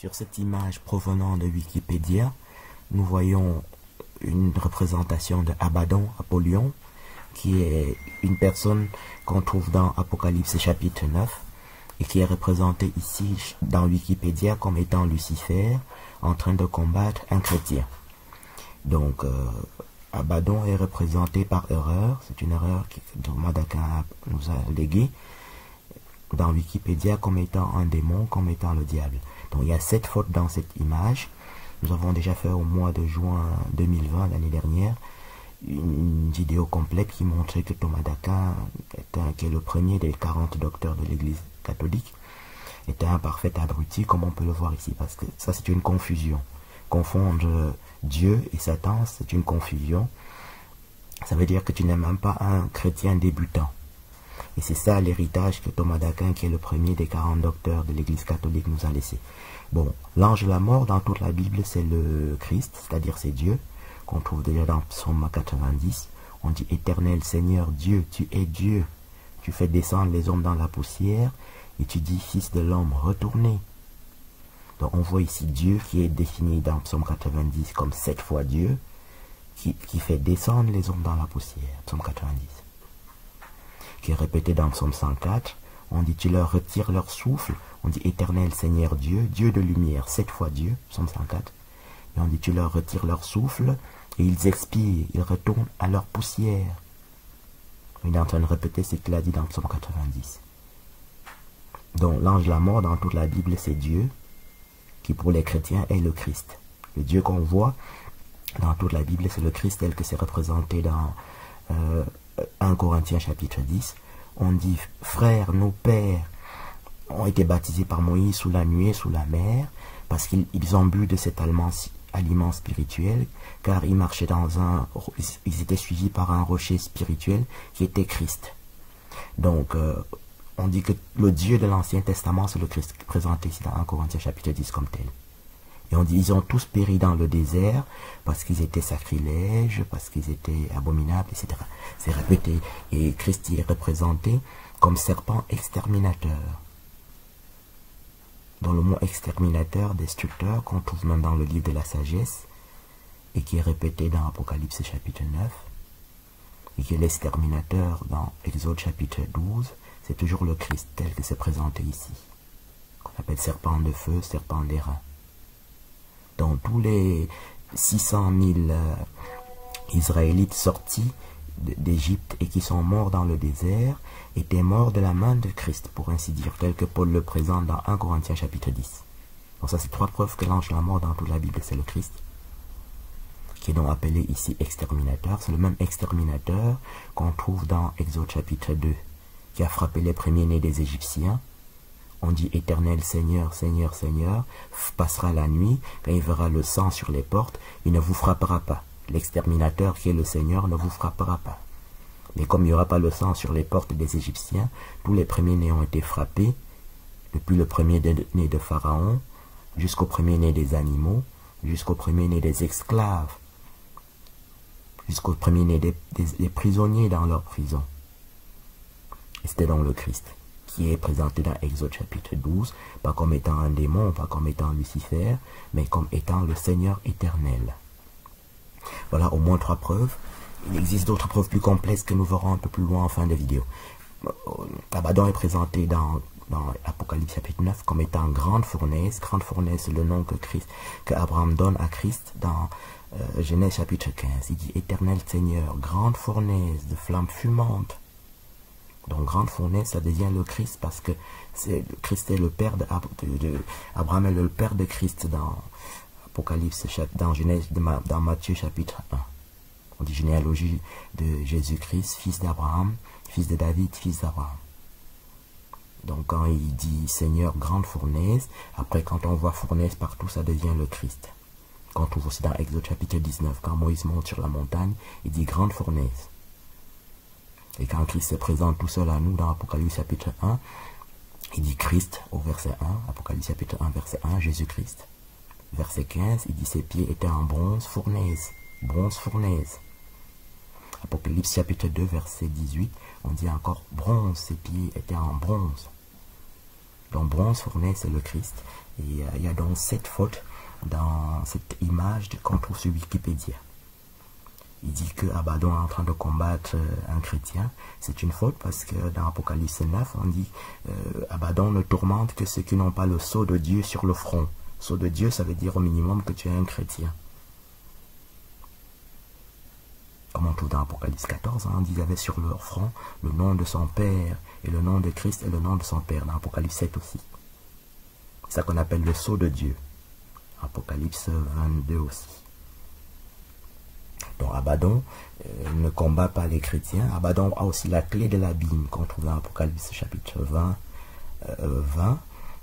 Sur cette image provenant de Wikipédia, nous voyons une représentation de Abaddon, Apollyon, qui est une personne qu'on trouve dans Apocalypse chapitre 9 et qui est représentée ici dans Wikipédia comme étant Lucifer en train de combattre un chrétien. Donc, Abaddon est représenté par erreur, c'est une erreur que Thomas d'Aquin nous a léguée dans Wikipédia comme étant un démon, comme étant le diable. Donc il y a 7 fautes dans cette image. Nous avons déjà fait au mois de juin 2020, l'année dernière, une vidéo complète qui montrait que Thomas d'Aquin, qui est le premier des 40 docteurs de l'Église catholique, était un parfait abruti, comme on peut le voir ici, parce que ça c'est une confusion. Confondre Dieu et Satan, c'est une confusion. Ça veut dire que tu n'es même pas un chrétien débutant. Et c'est ça l'héritage que Thomas d'Aquin, qui est le premier des 40 docteurs de l'Église catholique, nous a laissé. Bon, l'ange de la mort dans toute la Bible, c'est le Christ, c'est-à-dire c'est Dieu, qu'on trouve déjà dans Psaume 90. On dit « Éternel Seigneur Dieu, tu es Dieu. Tu fais descendre les hommes dans la poussière et tu dis, Fils de l'homme, retournez. » Donc on voit ici Dieu qui est défini dans Psaume 90 comme 7 fois Dieu, qui fait descendre les hommes dans la poussière, Psaume 90. Qui est répété dans Psaume 104, on dit tu leur retires leur souffle, on dit Éternel Seigneur Dieu, Dieu de lumière, 7 fois Dieu, Psaume 104, et on dit tu leur retires leur souffle, et ils expirent, ils retournent à leur poussière. Il est en train de répéter ce qu'il a dit dans Psaume 90. Donc l'ange de la mort dans toute la Bible c'est Dieu, qui pour les chrétiens est le Christ. Le Dieu qu'on voit dans toute la Bible c'est le Christ tel que c'est représenté dans 1 Corinthiens chapitre 10, on dit « Frères, nos pères ont été baptisés par Moïse sous la nuée, sous la mer, parce qu'ils ont bu de cet aliment spirituel, car ils marchaient ils étaient suivis par un rocher spirituel qui était Christ. » Donc, on dit que le Dieu de l'Ancien Testament, c'est le Christ présenté ici dans 1 Corinthiens chapitre 10 comme tel. Et on dit ils ont tous péri dans le désert parce qu'ils étaient sacrilèges, parce qu'ils étaient abominables, etc. C'est répété. Et Christ y est représenté comme serpent exterminateur. Dans le mot exterminateur, destructeur, qu'on trouve même dans le livre de la sagesse, et qui est répété dans Apocalypse chapitre 9, et qui est l'exterminateur dans Exode chapitre 12, c'est toujours le Christ tel que c'est présenté ici. Qu'on appelle serpent de feu, serpent d'airain. Donc tous les 600 000 Israélites sortis d'Égypte et qui sont morts dans le désert étaient morts de la main de Christ, pour ainsi dire, tel que Paul le présente dans 1 Corinthiens chapitre 10. Donc ça c'est 3 preuves que l'ange de la mort dans toute la Bible c'est le Christ, qui est donc appelé ici exterminateur. C'est le même exterminateur qu'on trouve dans Exode chapitre 2, qui a frappé les premiers-nés des Égyptiens. On dit Éternel Seigneur, Seigneur, Seigneur, passera la nuit, quand il verra le sang sur les portes, il ne vous frappera pas. L'exterminateur qui est le Seigneur ne vous frappera pas. Mais comme il n'y aura pas le sang sur les portes des Égyptiens, tous les premiers-nés ont été frappés, depuis le premier-né de Pharaon, jusqu'au premier-né des animaux, jusqu'au premier-né des esclaves, jusqu'au premier-né des prisonniers dans leur prison. Et c'était donc le Christ, qui est présenté dans Exode chapitre 12, pas comme étant un démon, pas comme étant Lucifer, mais comme étant le Seigneur éternel. Voilà au moins 3 preuves. Il existe d'autres preuves plus complexes que nous verrons un peu plus loin en fin de vidéo. Abaddon est présenté dans Apocalypse chapitre 9 comme étant grande fournaise. Grande fournaise, c'est le nom que Abraham donne à Christ dans Genèse chapitre 15. Il dit Éternel Seigneur, grande fournaise de flammes fumantes. Donc grande fournaise, ça devient le Christ parce que Christ est le père Abraham est le père de Christ dans Apocalypse, dans Genèse, dans Matthieu chapitre 1. On dit généalogie de Jésus-Christ, fils d'Abraham, fils de David, fils d'Abraham. Donc quand il dit Seigneur grande fournaise, après quand on voit fournaise partout, ça devient le Christ. Quand on trouve aussi dans Exode chapitre 19, quand Moïse monte sur la montagne, il dit grande fournaise. Et quand Christ se présente tout seul à nous dans Apocalypse chapitre 1, il dit Christ au verset 1, Apocalypse chapitre 1 verset 1, Jésus-Christ. Verset 15, il dit ses pieds étaient en bronze fournaise. Bronze fournaise. Apocalypse chapitre 2 verset 18, on dit encore bronze, ses pieds étaient en bronze. Donc bronze fourné, c'est le Christ. Et il y a donc 7 fautes dans cette image qu'on trouve sur Wikipédia. Il dit que Abaddon est en train de combattre un chrétien. C'est une faute parce que dans Apocalypse 9, on dit Abaddon ne tourmente que ceux qui n'ont pas le sceau de Dieu sur le front. Sceau de Dieu, ça veut dire au minimum que tu es un chrétien. Comme on trouve dans Apocalypse 14, on dit qu'il avait sur leur front le nom de son Père et le nom de Christ et le nom de son Père. Dans Apocalypse 7 aussi. C'est ça qu'on appelle le sceau de Dieu. Apocalypse 22 aussi. Donc Abaddon ne combat pas les chrétiens. Abaddon a aussi la clé de l'abîme qu'on trouve dans Apocalypse chapitre 20.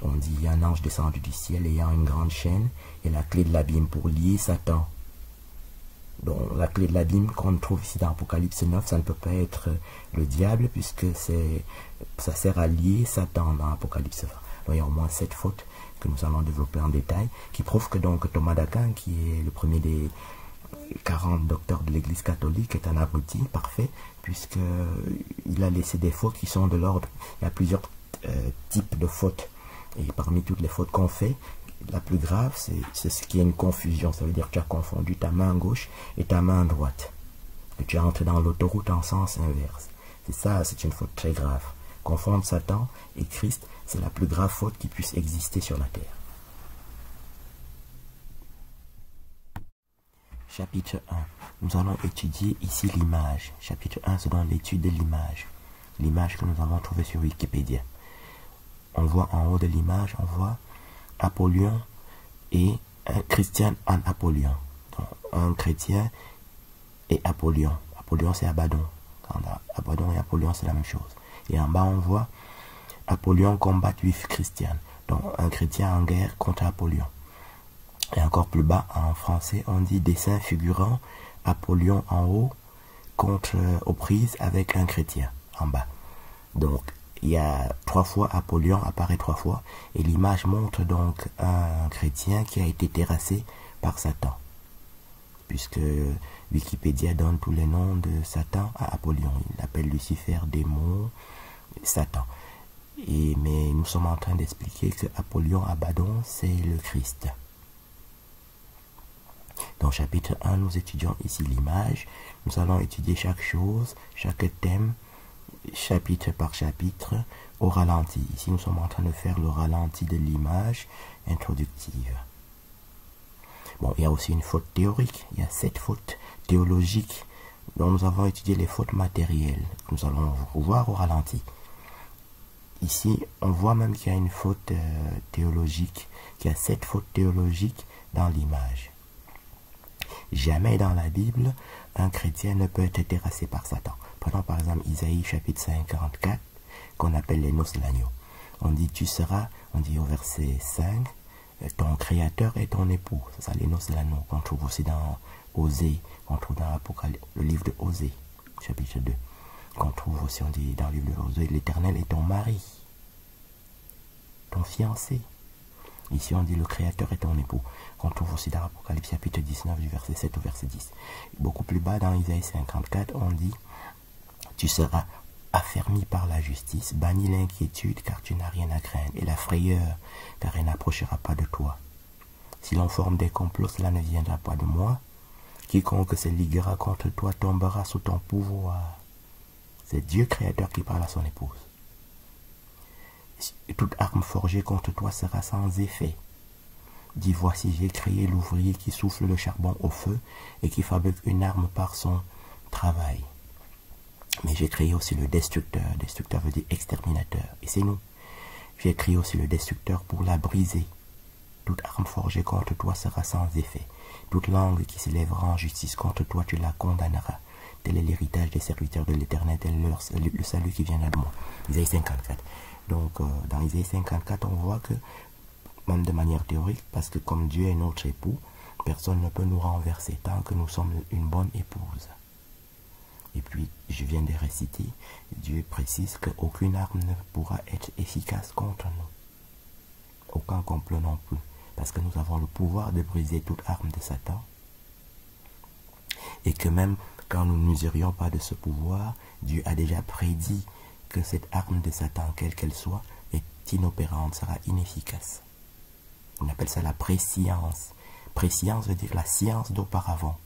On dit il y a un ange descendu du ciel ayant une grande chaîne et la clé de l'abîme pour lier Satan. Donc la clé de l'abîme qu'on trouve ici dans Apocalypse 9, ça ne peut pas être le diable puisque ça sert à lier Satan dans Apocalypse 20. Donc il y a au moins 7 fautes que nous allons développer en détail qui prouvent que donc Thomas d'Aquin, qui est le premier des 40 docteurs de l'église catholique, est un abruti parfait puisqu'il a laissé des fautes qui sont de l'ordre. Il y a plusieurs types de fautes et parmi toutes les fautes qu'on fait, la plus grave c'est ce qui est une confusion. Ça veut dire que tu as confondu ta main gauche et ta main droite, que tu es entré dans l'autoroute en sens inverse. C'est ça, c'est une faute très grave. Confondre Satan et Christ, c'est la plus grave faute qui puisse exister sur la terre. Chapitre 1. Nous allons étudier ici l'image. Chapitre 1, c'est dans l'étude de l'image. L'image que nous avons trouvée sur Wikipédia. On voit en haut de l'image, on voit Apollyon et un chrétien en Apollyon. Donc, un chrétien et Apollyon. Apollyon, c'est Abaddon. Abaddon et Apollyon, c'est la même chose. Et en bas, on voit Apollyon combat juif chrétien. Donc, un chrétien en guerre contre Apollyon. Et encore plus bas, en français, on dit dessin figurant Apollyon en haut contre aux prises avec un chrétien en bas. Donc, il y a 3 fois Apollyon apparaît 3 fois et l'image montre donc un chrétien qui a été terrassé par Satan. Puisque Wikipédia donne tous les noms de Satan à Apollyon. Il l'appelle Lucifer, démon, Satan. Mais nous sommes en train d'expliquer que Apollyon, Abaddon, c'est le Christ. Dans chapitre 1, nous étudions ici l'image. Nous allons étudier chaque chose, chaque thème, chapitre par chapitre, au ralenti. Ici, nous sommes en train de faire le ralenti de l'image introductive. Bon, il y a aussi une faute théorique. Il y a 7 fautes théologiques dont nous avons étudié les fautes matérielles. Nous allons revoir au ralenti. Ici, on voit même qu'il y a une faute théologique, qu'il y a 7 fautes théologiques dans l'image. Jamais dans la Bible, un chrétien ne peut être terrassé par Satan. Prenons par exemple Isaïe chapitre 54, qu'on appelle les noces de l'agneau. On dit tu seras, on dit au verset 5, ton créateur est ton époux. C'est ça les noces de l'agneau qu'on trouve aussi dans Osée, qu'on trouve dans le livre de Osée, chapitre 2. Qu'on trouve aussi, on dit dans le livre de Osée, l'Éternel est ton mari, ton fiancé. Ici, on dit le Créateur est ton époux. Qu'on trouve aussi dans Apocalypse chapitre 19 du verset 7 au verset 10. Beaucoup plus bas dans Isaïe 54, on dit tu seras affermi par la justice, banni l'inquiétude car tu n'as rien à craindre, et la frayeur car elle n'approchera pas de toi. Si l'on forme des complots, cela ne viendra pas de moi. Quiconque se liguera contre toi tombera sous ton pouvoir. C'est Dieu Créateur qui parle à son épouse. Toute arme forgée contre toi sera sans effet. Dis, voici, j'ai créé l'ouvrier qui souffle le charbon au feu et qui fabrique une arme par son travail. Mais j'ai créé aussi le destructeur. Destructeur veut dire exterminateur. Et c'est nous. J'ai créé aussi le destructeur pour la briser. Toute arme forgée contre toi sera sans effet. Toute langue qui s'élèvera en justice contre toi, tu la condamneras. Tel est l'héritage des serviteurs de l'Éternel, tel est le salut qui viendra de moi. Isaïe 54. Donc, dans Isaïe 54, on voit que, même de manière théorique, parce que comme Dieu est notre époux, personne ne peut nous renverser tant que nous sommes une bonne épouse. Et puis, je viens de réciter, Dieu précise qu'aucune arme ne pourra être efficace contre nous. Aucun complot non plus, parce que nous avons le pouvoir de briser toute arme de Satan. Et que même quand nous n'userions pas de ce pouvoir, Dieu a déjà prédit que cette arme de Satan, quelle qu'elle soit, est inopérante, sera inefficace. On appelle ça la préscience. Préscience veut dire la science d'auparavant,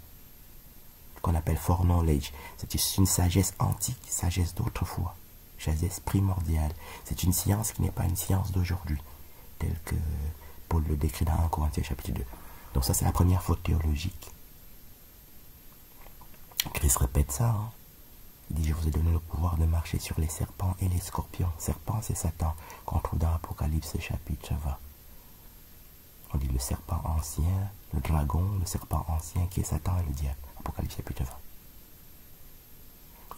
qu'on appelle foreknowledge. C'est une sagesse antique, sagesse d'autrefois, sagesse primordiale. C'est une science qui n'est pas une science d'aujourd'hui, telle que Paul le décrit dans 1 Corinthiens chapitre 2. Donc ça, c'est la première faute théologique. Christ répète ça, hein. Il dit, je vous ai donné le pouvoir de marcher sur les serpents et les scorpions. Serpent, c'est Satan, qu'on trouve dans Apocalypse chapitre 20. On dit le serpent ancien, le dragon, le serpent ancien qui est Satan et le diable. Apocalypse chapitre 20.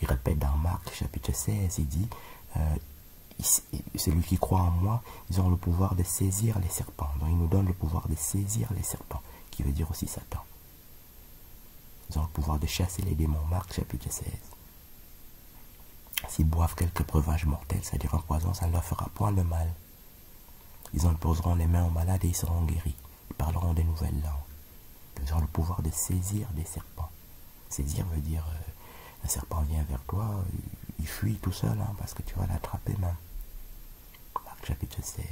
Il répète dans Marc chapitre 16, il dit, celui qui croit en moi, ils ont le pouvoir de saisir les serpents. Donc il nous donne le pouvoir de saisir les serpents, qui veut dire aussi Satan. Ils ont le pouvoir de chasser les démons. Marc chapitre 16. S'ils boivent quelques breuvages mortels, c'est-à-dire un poison, ça ne leur fera point de mal. Ils en poseront les mains aux malades et ils seront guéris. Ils parleront des nouvelles langues. Ils ont le pouvoir de saisir des serpents. Saisir veut dire, un serpent vient vers toi, il fuit tout seul, hein, parce que tu vas l'attraper même. Marc chapitre 16.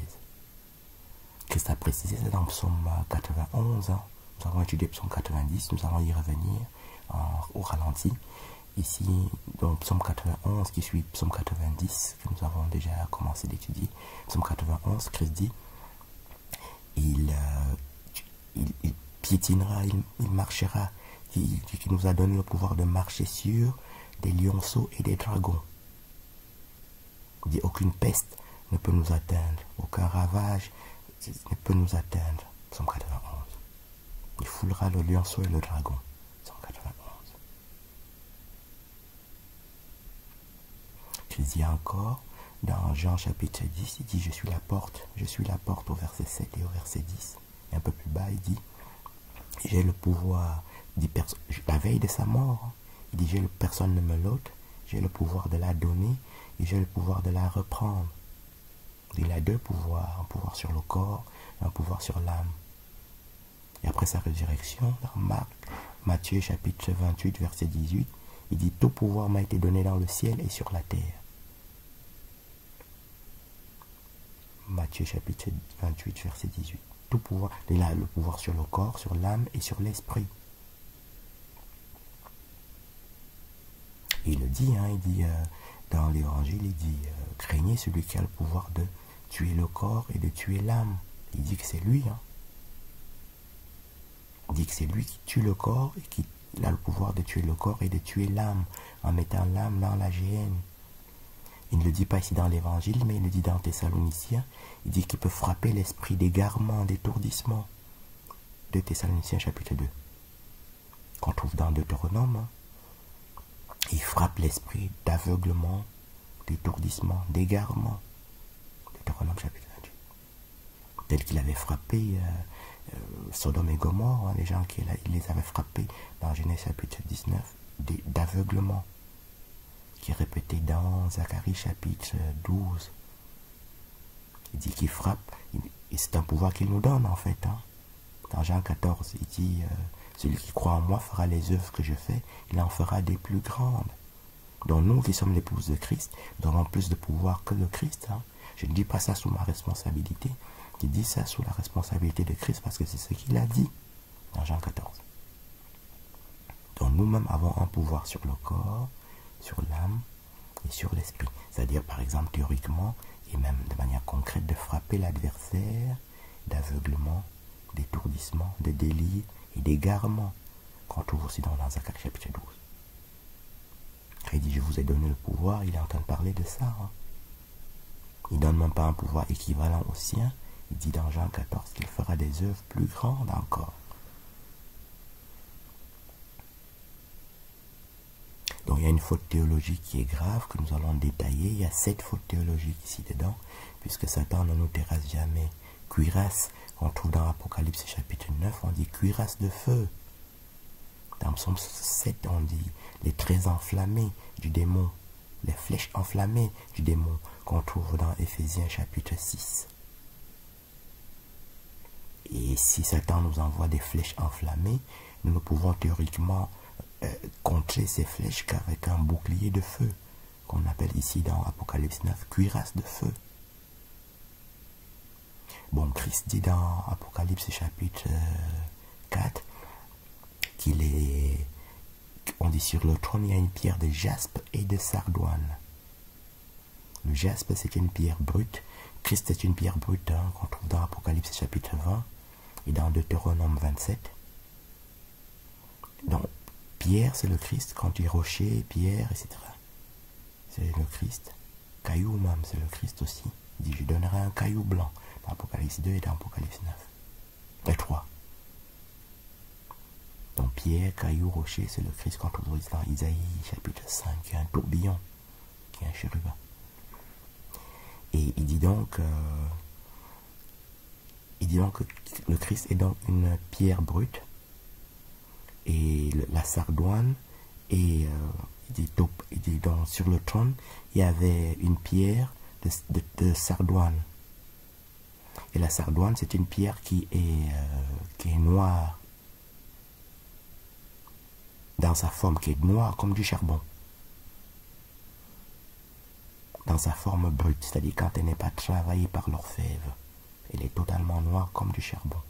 Christ a précisé, c'est dans Psaume 91. Hein. Nous avons étudié Psaume 90, nous allons y revenir au ralenti. Ici, dans Psaume 91, qui suit Psaume 90, que nous avons déjà commencé d'étudier. Psaume 91, Christ dit, il piétinera, il marchera, qui nous a donné le pouvoir de marcher sur des lionceaux et des dragons. Il dit, aucune peste ne peut nous atteindre, aucun ravage ne peut nous atteindre. Psaume 91. Il foulera le lionceau et le dragon. Psaume 91. Il dit encore, dans Jean chapitre 10, il dit, je suis la porte au verset 7 et au verset 10. Et un peu plus bas, il dit, j'ai le pouvoir, la veille de sa mort, il dit, personne ne me l'ôte, j'ai le pouvoir de la donner et j'ai le pouvoir de la reprendre. Il a deux pouvoirs, un pouvoir sur le corps et un pouvoir sur l'âme. Et après sa résurrection, dans Matthieu chapitre 28, verset 18, il dit, tout pouvoir m'a été donné dans le ciel et sur la terre. Matthieu chapitre 28, verset 18. Tout pouvoir, il a le pouvoir sur le corps, sur l'âme et sur l'esprit. Il le dit, hein, il dit dans l'évangile, il dit, craignez celui qui a le pouvoir de tuer le corps et de tuer l'âme. Il dit que c'est lui. Hein. Il dit que c'est lui qui tue le corps et qui a le pouvoir de tuer le corps et de tuer l'âme en mettant l'âme dans la géhenne. Il ne le dit pas ici dans l'évangile, mais il le dit dans Thessaloniciens. Il dit qu'il peut frapper l'esprit d'égarement, d'étourdissement. De Thessaloniciens chapitre 2. Qu'on trouve dans Deutéronome. Hein. Il frappe l'esprit d'aveuglement, d'étourdissement, d'égarement. Deutéronome chapitre 28. Tel qu'il avait frappé Sodome et Gomorrhe, hein, les gens qu'il les avait frappés dans Genèse chapitre 19, d'aveuglement, qui est répété dans Zacharie chapitre 12. Il dit qu'il frappe, et c'est un pouvoir qu'il nous donne en fait. Hein. Dans Jean 14, il dit, celui qui croit en moi fera les œuvres que je fais, il en fera des plus grandes. Donc nous qui sommes l'épouse de Christ, nous avons plus de pouvoir que le Christ. Hein. Je ne dis pas ça sous ma responsabilité, je dis ça sous la responsabilité de Christ parce que c'est ce qu'il a dit dans Jean 14. Donc nous-mêmes avons un pouvoir sur le corps, sur l'âme et sur l'esprit. C'est-à-dire par exemple théoriquement et même de manière concrète de frapper l'adversaire d'aveuglement, d'étourdissement, de délire et d'égarement qu'on trouve aussi dans Zacharie chapitre 12. Il dit je vous ai donné le pouvoir, il est en train de parler de ça. Hein. Il ne donne même pas un pouvoir équivalent au sien. Il dit dans Jean 14 qu'il fera des œuvres plus grandes encore. Donc il y a une faute théologique qui est grave que nous allons détailler. Il y a 7 fautes théologiques ici dedans, puisque Satan ne nous terrasse jamais. Cuirasse, on trouve dans Apocalypse chapitre 9, on dit cuirasse de feu. Dans Psaume 7, on dit les traits enflammés du démon, les flèches enflammées du démon, qu'on trouve dans Éphésiens chapitre 6. Et si Satan nous envoie des flèches enflammées, nous ne pouvons théoriquement contrer ces flèches qu'avec un bouclier de feu, qu'on appelle ici dans Apocalypse 9, cuirasse de feu. Bon, Christ dit dans Apocalypse chapitre 4 qu'il est, on dit sur le trône, il y a une pierre de jaspe et de sardoine. Le jaspe, c'est une pierre brute. Christ, c'est une pierre brute hein, qu'on trouve dans Apocalypse chapitre 20 et dans Deutéronome 27. Donc, pierre, c'est le Christ. Quand tu dis rocher, pierre, etc. C'est le Christ. Caillou même, c'est le Christ aussi. Il dit, je donnerai un caillou blanc. Dans Apocalypse 2 et dans Apocalypse 9. Et 3. Donc, pierre, caillou, rocher, c'est le Christ qu'on trouve dans Isaïe chapitre 5. Il y a un tourbillon qui est un chérubin. Et il dit donc que le Christ est donc une pierre brute et la sardoine et il dit donc sur le trône il y avait une pierre de sardoine et la sardoine c'est une pierre qui est noire dans sa forme, qui est noire comme du charbon. Dans sa forme brute, c'est-à-dire quand elle n'est pas travaillée par l'orfèvre, elle est totalement noire comme du charbon.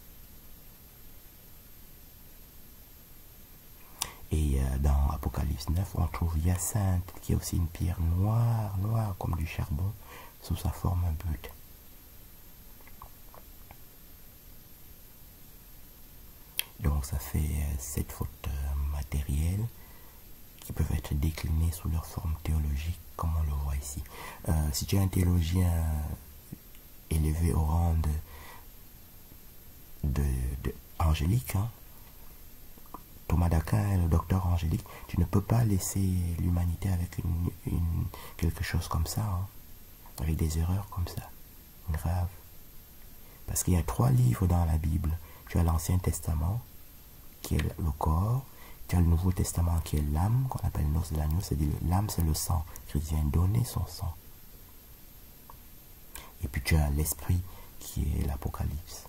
Et dans Apocalypse 9, on trouve Hyacinthe, qui est aussi une pierre noire comme du charbon, sous sa forme brute. Donc ça fait 7 fautes matérielles qui peuvent être déclinées sous leur forme théologique, comme on le voit ici. Si tu es un théologien élevé au rang de Angélique, hein, Thomas d'Aquin, le docteur Angélique, tu ne peux pas laisser l'humanité avec quelque chose comme ça, hein, avec des erreurs comme ça, graves. Parce qu'il y a 3 livres dans la Bible. Tu as l'Ancien Testament, qui est le corps. Tu as le Nouveau Testament, qui est l'âme, qu'on appelle l'os de l'agneau. C'est-à-dire l'âme, c'est le sang. Christ vient donner son sang. Et puis tu as l'esprit, qui est l'Apocalypse.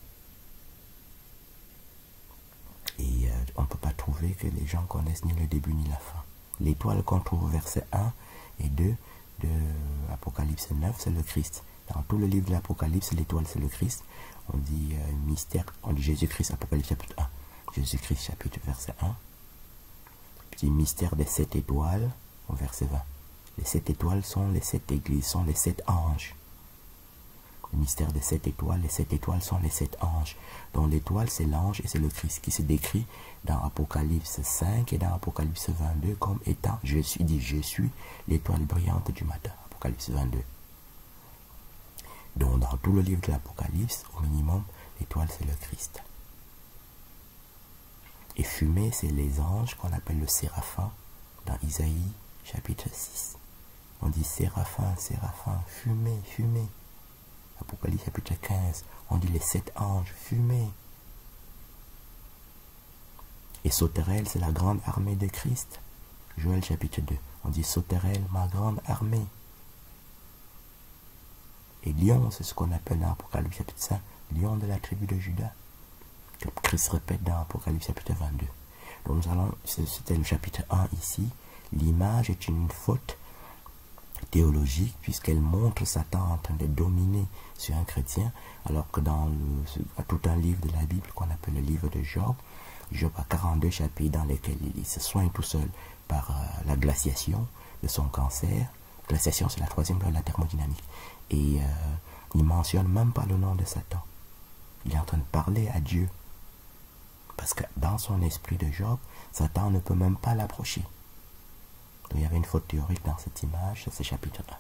Et on ne peut pas trouver que les gens connaissent ni le début ni la fin. L'étoile qu'on trouve au verset 1 et 2 de Apocalypse 9, c'est le Christ. Dans tout le livre de l'Apocalypse, l'étoile, c'est le Christ. On dit mystère, on dit Jésus-Christ, Apocalypse chapitre 1. Jésus-Christ, chapitre verset 1. Puis mystère des 7 étoiles, au verset 20. Les 7 étoiles sont les 7 églises, sont les 7 anges. Le mystère des 7 étoiles, les 7 étoiles sont les 7 anges. Donc l'étoile, c'est l'ange et c'est le Christ qui se décrit dans Apocalypse 5 et dans Apocalypse 22 comme étant, je suis l'étoile brillante du matin. Apocalypse 22. Donc dans tout le livre de l'Apocalypse, au minimum, l'étoile, c'est le Christ. Et fumée, c'est les anges qu'on appelle le séraphin dans Isaïe chapitre 6. On dit séraphin, séraphin, fumée, fumée. Apocalypse chapitre 15, on dit les 7 anges, fumée. Et sauterelle, c'est la grande armée de Christ. Joël chapitre 2, on dit sauterelle, ma grande armée. Et lion, c'est ce qu'on appelle dans Apocalypse chapitre 5, lion de la tribu de Juda. Que Christ répète dans Apocalypse chapitre 22. Donc nous allons, c'était le chapitre 1 ici. L'image est une faute théologique puisqu'elle montre Satan en train de dominer sur un chrétien, alors que dans tout un livre de la Bible qu'on appelle le livre de Job, Job a 42 chapitres dans lesquels il se soigne tout seul par la glaciation de son cancer. Glaciation, c'est la 3e loi de la thermodynamique. Et il ne mentionne même pas le nom de Satan. Il est en train de parler à Dieu. Parce que dans son esprit de Job, Satan ne peut même pas l'approcher. Donc il y avait une faute théorique dans cette image, c'est chapitre 1.